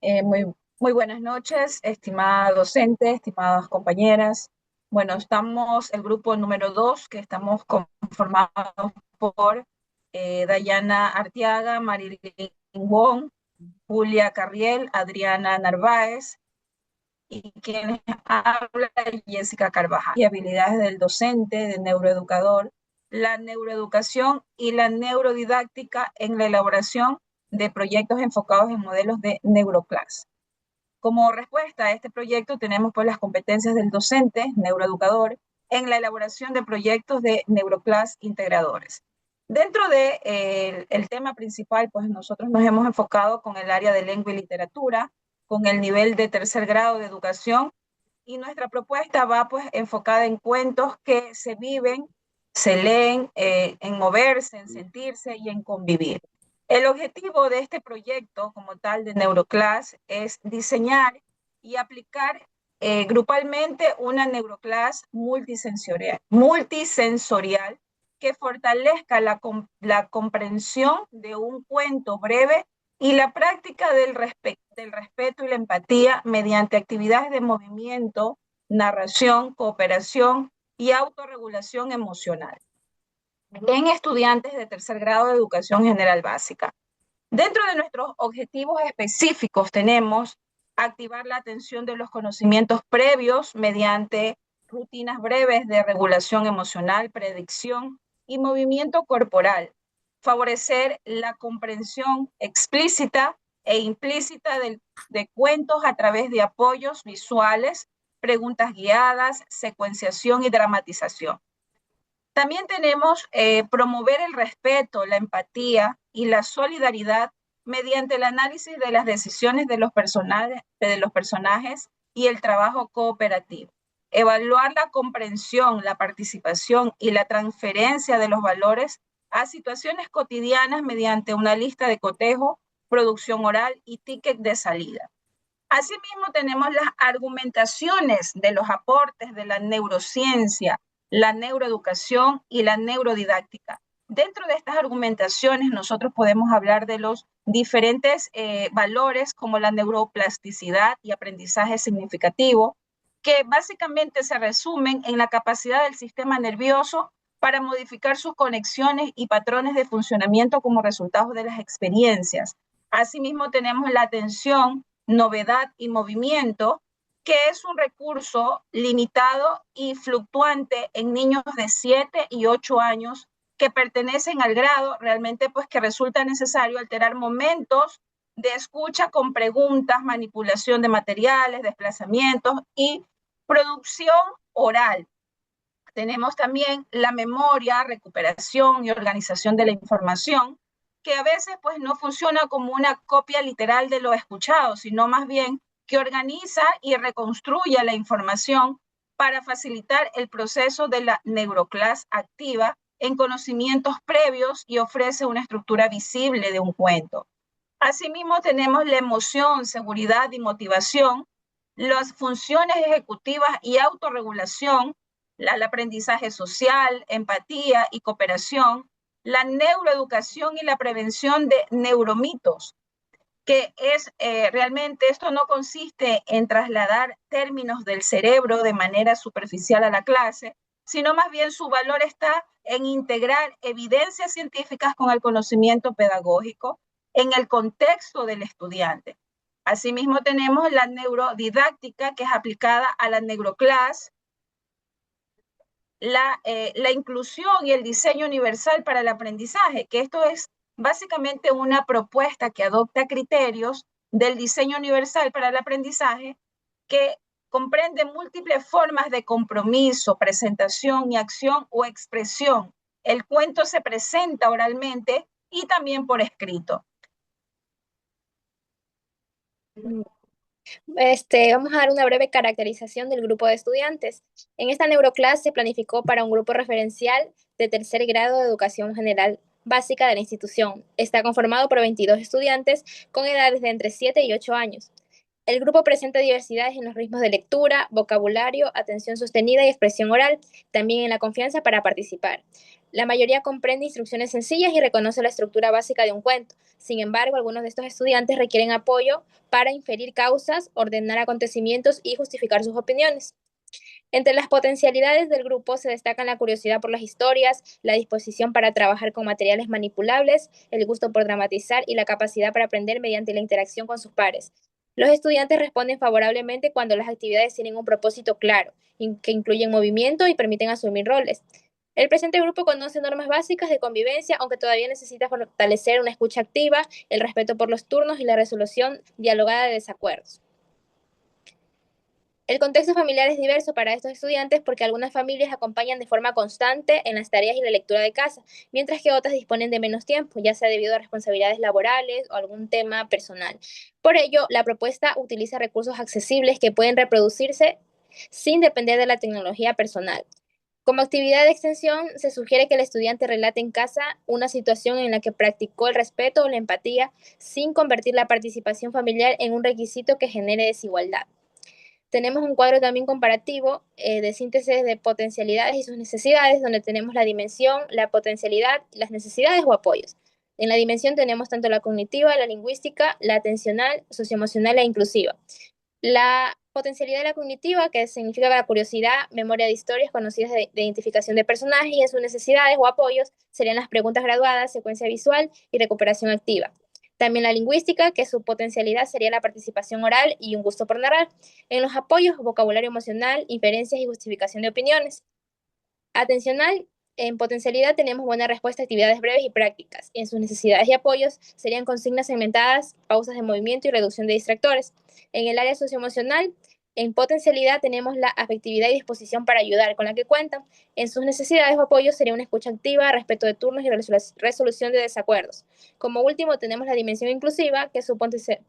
Muy buenas noches, estimada docente, estimadas compañeras. Bueno, estamos el grupo número 2, que estamos conformados por Dayana Arteaga, Marilyn Wong, Julia Carriel, Adriana Narváez y quienes habla Jessica Carvajal. Y habilidades del docente, del neuroeducador, la neuroeducación y la neurodidáctica en la elaboración de proyectos enfocados en modelos de neuroclass. Como respuesta a este proyecto tenemos pues las competencias del docente, neuroeducador, en la elaboración de proyectos de neuroclass integradores. Dentro de el tema principal, pues nosotros nos hemos enfocado con el área de lengua y literatura, con el nivel de tercer grado de educación, y nuestra propuesta va pues enfocada en cuentos que se viven, se leen, en moverse, en sentirse y en convivir. El objetivo de este proyecto como tal de Neuroclass es diseñar y aplicar grupalmente una Neuroclass multisensorial que fortalezca la comprensión de un cuento breve y la práctica del respeto y la empatía mediante actividades de movimiento, narración, cooperación y autorregulación emocional en estudiantes de tercer grado de educación general básica. Dentro de nuestros objetivos específicos tenemos activar la atención de los conocimientos previos mediante rutinas breves de regulación emocional, predicción y movimiento corporal, favorecer la comprensión explícita e implícita de cuentos a través de apoyos visuales, preguntas guiadas, secuenciación y dramatización. También tenemos promover el respeto, la empatía y la solidaridad mediante el análisis de las decisiones de los personajes y el trabajo cooperativo. Evaluar la comprensión, la participación y la transferencia de los valores a situaciones cotidianas mediante una lista de cotejo, producción oral y ticket de salida. Asimismo, tenemos las argumentaciones de los aportes de la neurociencia, la neuroeducación y la neurodidáctica. Dentro de estas argumentaciones, nosotros podemos hablar de los diferentes valores como la neuroplasticidad y aprendizaje significativo, que básicamente se resumen en la capacidad del sistema nervioso para modificar sus conexiones y patrones de funcionamiento como resultado de las experiencias. Asimismo, tenemos la atención, novedad y movimiento, que es un recurso limitado y fluctuante en niños de 7 y 8 años que pertenecen al grado realmente pues que resulta necesario alterar momentos de escucha con preguntas, manipulación de materiales, desplazamientos y producción oral. Tenemos también la memoria, recuperación y organización de la información, que a veces pues no funciona como una copia literal de lo escuchado, sino más bien que organiza y reconstruye la información para facilitar el proceso de la neuroclass activa en conocimientos previos y ofrece una estructura visible de un cuento. Asimismo, tenemos la emoción, seguridad y motivación, las funciones ejecutivas y autorregulación, el aprendizaje social, empatía y cooperación, la neuroeducación y la prevención de neuromitos, que es realmente esto no consiste en trasladar términos del cerebro de manera superficial a la clase, sino más bien su valor está en integrar evidencias científicas con el conocimiento pedagógico en el contexto del estudiante. Asimismo tenemos la neurodidáctica, que es aplicada a la neuroclass, la inclusión y el diseño universal para el aprendizaje, que esto es básicamente una propuesta que adopta criterios del diseño universal para el aprendizaje que comprende múltiples formas de compromiso, presentación y acción o expresión. El cuento se presenta oralmente y también por escrito. Vamos a dar una breve caracterización del grupo de estudiantes. En esta neuroclase se planificó para un grupo referencial de tercer grado de educación general básica de la institución. Está conformado por 22 estudiantes con edades de entre 7 y 8 años. El grupo presenta diversidades en los ritmos de lectura, vocabulario, atención sostenida y expresión oral, también en la confianza para participar. La mayoría comprende instrucciones sencillas y reconoce la estructura básica de un cuento. Sin embargo, algunos de estos estudiantes requieren apoyo para inferir causas, ordenar acontecimientos y justificar sus opiniones. Entre las potencialidades del grupo se destacan la curiosidad por las historias, la disposición para trabajar con materiales manipulables, el gusto por dramatizar y la capacidad para aprender mediante la interacción con sus pares. Los estudiantes responden favorablemente cuando las actividades tienen un propósito claro, que incluyen movimiento y permiten asumir roles. El presente grupo conoce normas básicas de convivencia, aunque todavía necesita fortalecer una escucha activa, el respeto por los turnos y la resolución dialogada de desacuerdos. El contexto familiar es diverso para estos estudiantes porque algunas familias acompañan de forma constante en las tareas y la lectura de casa, mientras que otras disponen de menos tiempo, ya sea debido a responsabilidades laborales o algún tema personal. Por ello, la propuesta utiliza recursos accesibles que pueden reproducirse sin depender de la tecnología personal. Como actividad de extensión, se sugiere que el estudiante relate en casa una situación en la que practicó el respeto o la empatía sin convertir la participación familiar en un requisito que genere desigualdad. Tenemos un cuadro también comparativo de síntesis de potencialidades y sus necesidades, donde tenemos la dimensión, la potencialidad, las necesidades o apoyos. En la dimensión tenemos tanto la cognitiva, la lingüística, la atencional, socioemocional e inclusiva. La potencialidad de la cognitiva, que significa la curiosidad, memoria de historias conocidas de identificación de personajes y en sus necesidades o apoyos, serían las preguntas graduadas, secuencia visual y recuperación activa. También la lingüística, que su potencialidad sería la participación oral y un gusto por narrar. En los apoyos, vocabulario emocional, inferencias y justificación de opiniones. Atencional, en potencialidad tenemos buena respuesta a actividades breves y prácticas. En sus necesidades y apoyos serían consignas segmentadas, pausas de movimiento y reducción de distractores. En el área socioemocional, en potencialidad tenemos la afectividad y disposición para ayudar con la que cuentan. En sus necesidades o apoyos sería una escucha activa, respeto de turnos y resolución de desacuerdos. Como último tenemos la dimensión inclusiva, que su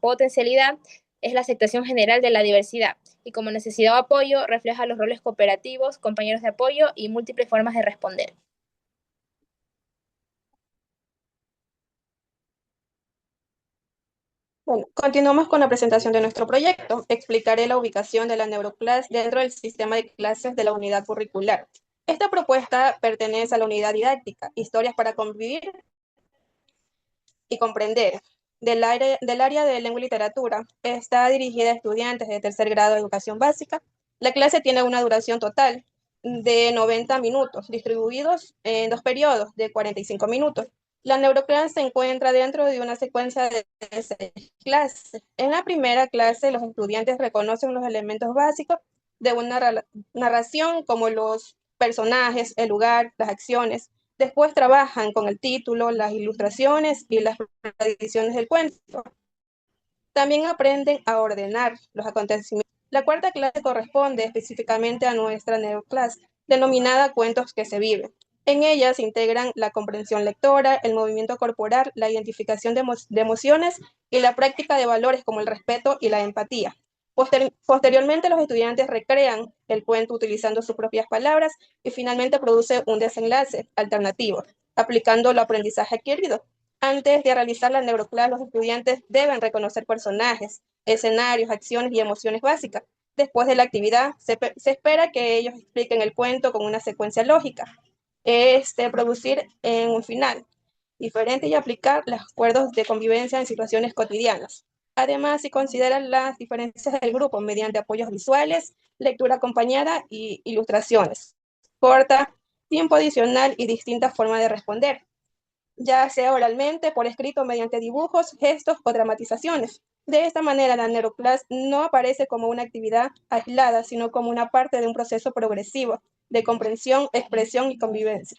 potencialidad es la aceptación general de la diversidad y como necesidad o apoyo refleja los roles cooperativos, compañeros de apoyo y múltiples formas de responder. Bueno, continuamos con la presentación de nuestro proyecto. Explicaré la ubicación de la Neuroclass dentro del sistema de clases de la unidad curricular. Esta propuesta pertenece a la unidad didáctica, Historias para convivir y comprender, del área de lengua y literatura. Está dirigida a estudiantes de tercer grado de educación básica. La clase tiene una duración total de 90 minutos, distribuidos en 2 periodos de 45 minutos. La neuroclass se encuentra dentro de una secuencia de 6 clases. En la primera clase, los estudiantes reconocen los elementos básicos de una narración, como los personajes, el lugar, las acciones. Después trabajan con el título, las ilustraciones y las tradiciones del cuento. También aprenden a ordenar los acontecimientos. La cuarta clase corresponde específicamente a nuestra neuroclass, denominada Cuentos que se viven. En ella se integran la comprensión lectora, el movimiento corporal, la identificación de emociones y la práctica de valores como el respeto y la empatía. Posteriormente, los estudiantes recrean el cuento utilizando sus propias palabras y finalmente produce un desenlace alternativo, aplicando el aprendizaje adquirido. Antes de realizar la neuroclass, los estudiantes deben reconocer personajes, escenarios, acciones y emociones básicas. Después de la actividad, se espera que ellos expliquen el cuento con una secuencia lógica, producir en un final diferente y aplicar los acuerdos de convivencia en situaciones cotidianas. Además, se consideran las diferencias del grupo mediante apoyos visuales, lectura acompañada y ilustraciones. Corta, tiempo adicional y distintas formas de responder, ya sea oralmente, por escrito, mediante dibujos, gestos o dramatizaciones. De esta manera, la neuroclass no aparece como una actividad aislada, sino como una parte de un proceso progresivo de comprensión, expresión y convivencia.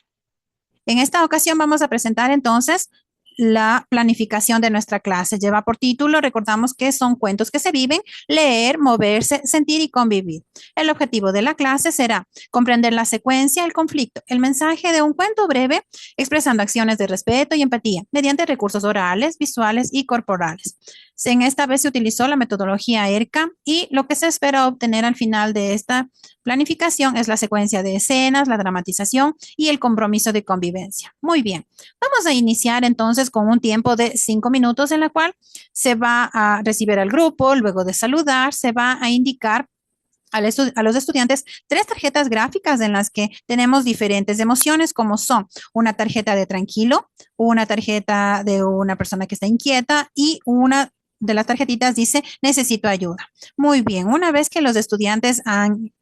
En esta ocasión vamos a presentar entonces la planificación de nuestra clase. Lleva por título, recordamos que son cuentos que se viven, leer, moverse, sentir y convivir. El objetivo de la clase será comprender la secuencia, el conflicto, el mensaje de un cuento breve, expresando acciones de respeto y empatía mediante recursos orales, visuales y corporales. En esta vez se utilizó la metodología ERCA y lo que se espera obtener al final de esta planificación es la secuencia de escenas, la dramatización y el compromiso de convivencia. Muy bien, vamos a iniciar entonces con un tiempo de 5 minutos en la cual se va a recibir al grupo, luego de saludar, se va a indicar a los estudiantes 3 tarjetas gráficas en las que tenemos diferentes emociones, como son una tarjeta de tranquilo, una tarjeta de una persona que está inquieta y una de las tarjetitas dice necesito ayuda. Muy bien, una vez que los estudiantes han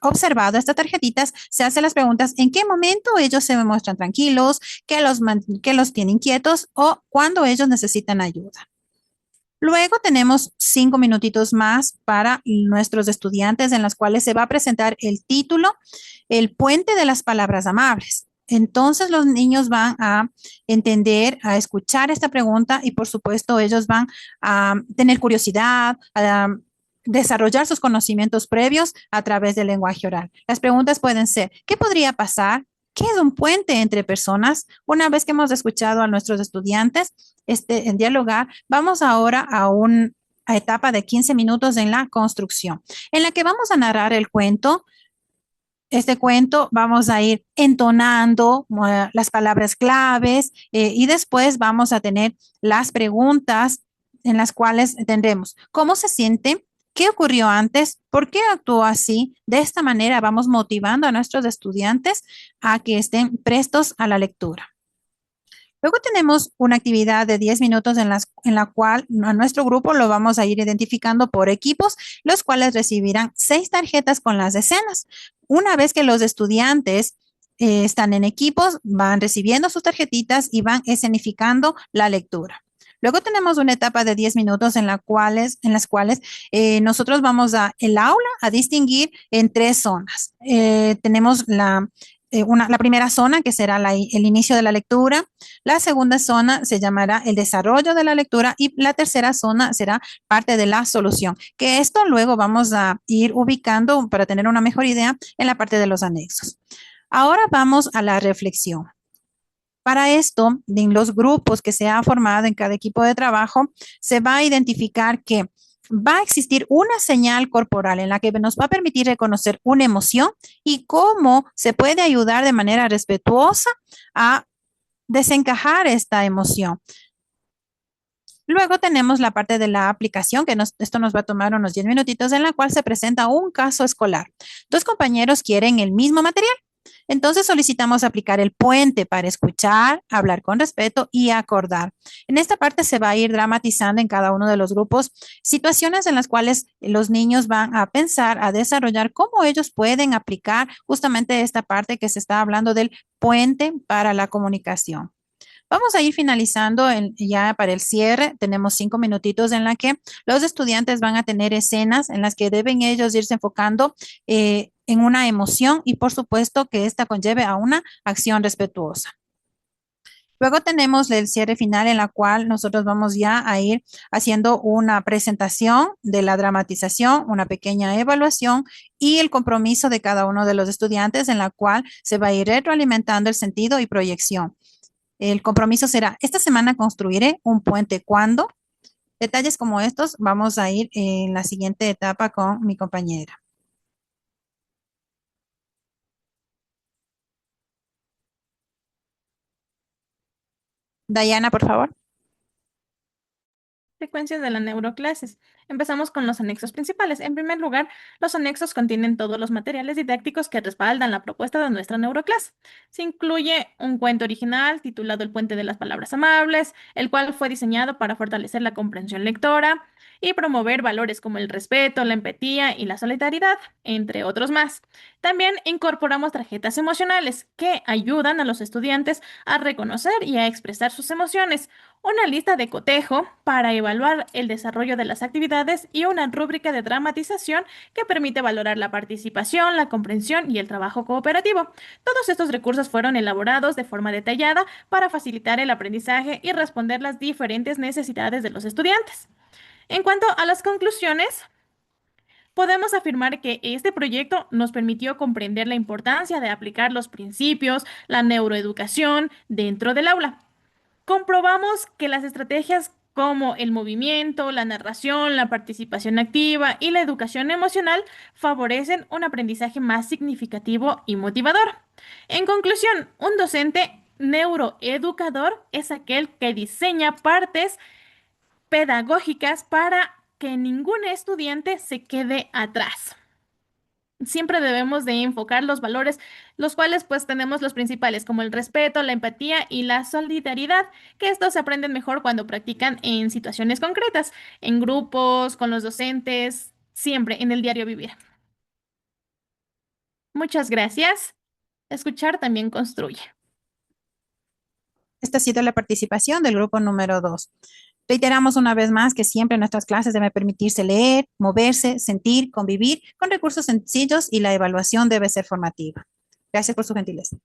observado estas tarjetitas, se hacen las preguntas en qué momento ellos se muestran tranquilos, qué los tiene inquietos o cuando ellos necesitan ayuda. Luego tenemos 5 minutitos más para nuestros estudiantes en las cuales se va a presentar el título, el puente de las palabras amables. Entonces los niños van a entender, a escuchar esta pregunta y por supuesto ellos van a tener curiosidad, a desarrollar sus conocimientos previos a través del lenguaje oral. Las preguntas pueden ser, ¿qué podría pasar? ¿Qué es un puente entre personas? Una vez que hemos escuchado a nuestros estudiantes en dialogar, vamos ahora a una etapa de 15 minutos en la construcción, en la que vamos a narrar el cuento. Este cuento vamos a ir entonando las palabras claves y después vamos a tener las preguntas en las cuales tendremos cómo se siente, qué ocurrió antes, por qué actuó así. De esta manera vamos motivando a nuestros estudiantes a que estén prestos a la lectura. Luego tenemos una actividad de 10 minutos en la cual a nuestro grupo lo vamos a ir identificando por equipos, los cuales recibirán 6 tarjetas con las escenas. Una vez que los estudiantes están en equipos, van recibiendo sus tarjetitas y van escenificando la lectura. Luego tenemos una etapa de 10 minutos en las cuales nosotros vamos el aula a distinguir en 3 zonas. Tenemos la primera zona, que será el inicio de la lectura. La segunda zona se llamará el desarrollo de la lectura y la tercera zona será parte de la solución, que esto luego vamos a ir ubicando para tener una mejor idea en la parte de los anexos. Ahora vamos a la reflexión. Para esto, en los grupos que se ha formado en cada equipo de trabajo, se va a identificar que va a existir una señal corporal en la que nos va a permitir reconocer una emoción y cómo se puede ayudar de manera respetuosa a desencajar esta emoción. Luego tenemos la parte de la aplicación, que esto nos va a tomar unos 10 minutitos, en la cual se presenta un caso escolar. 2 compañeros quieren el mismo material. Entonces solicitamos aplicar el puente para escuchar, hablar con respeto y acordar. En esta parte se va a ir dramatizando en cada uno de los grupos situaciones en las cuales los niños van a pensar, a desarrollar cómo ellos pueden aplicar justamente esta parte que se está hablando del puente para la comunicación. Vamos a ir finalizando ya para el cierre. Tenemos 5 minutitos en la que los estudiantes van a tener escenas en las que deben ellos irse enfocando en una emoción y por supuesto que esta conlleve a una acción respetuosa. Luego tenemos el cierre final en la cual nosotros vamos ya a ir haciendo una presentación de la dramatización, una pequeña evaluación y el compromiso de cada uno de los estudiantes en la cual se va a ir retroalimentando el sentido y proyección. El compromiso será, esta semana construiré un puente cuando. Detalles como estos vamos a ir en la siguiente etapa con mi compañera. Dayana, por favor. Secuencias de la neuroclases. Empezamos con los anexos principales. En primer lugar, los anexos contienen todos los materiales didácticos que respaldan la propuesta de nuestra neuroclase. Se incluye un cuento original titulado El puente de las palabras amables, el cual fue diseñado para fortalecer la comprensión lectora y promover valores como el respeto, la empatía y la solidaridad, entre otros más. También incorporamos tarjetas emocionales que ayudan a los estudiantes a reconocer y a expresar sus emociones, una lista de cotejo para evaluar el desarrollo de las actividades y una rúbrica de dramatización que permite valorar la participación, la comprensión y el trabajo cooperativo. Todos estos recursos fueron elaborados de forma detallada para facilitar el aprendizaje y responder las diferentes necesidades de los estudiantes. En cuanto a las conclusiones, podemos afirmar que este proyecto nos permitió comprender la importancia de aplicar los principios, la neuroeducación dentro del aula. Comprobamos que las estrategias como el movimiento, la narración, la participación activa y la educación emocional favorecen un aprendizaje más significativo y motivador. En conclusión, un docente neuroeducador es aquel que diseña partes pedagógicas para que ningún estudiante se quede atrás. Siempre debemos de enfocar los valores, los cuales pues tenemos los principales, como el respeto, la empatía y la solidaridad, que estos se aprenden mejor cuando practican en situaciones concretas, en grupos, con los docentes, siempre en el diario vivir. Muchas gracias. Escuchar también construye. Esta ha sido la participación del grupo número 2. Reiteramos una vez más que siempre en nuestras clases debe permitirse leer, moverse, sentir, convivir con recursos sencillos y la evaluación debe ser formativa. Gracias por su gentileza.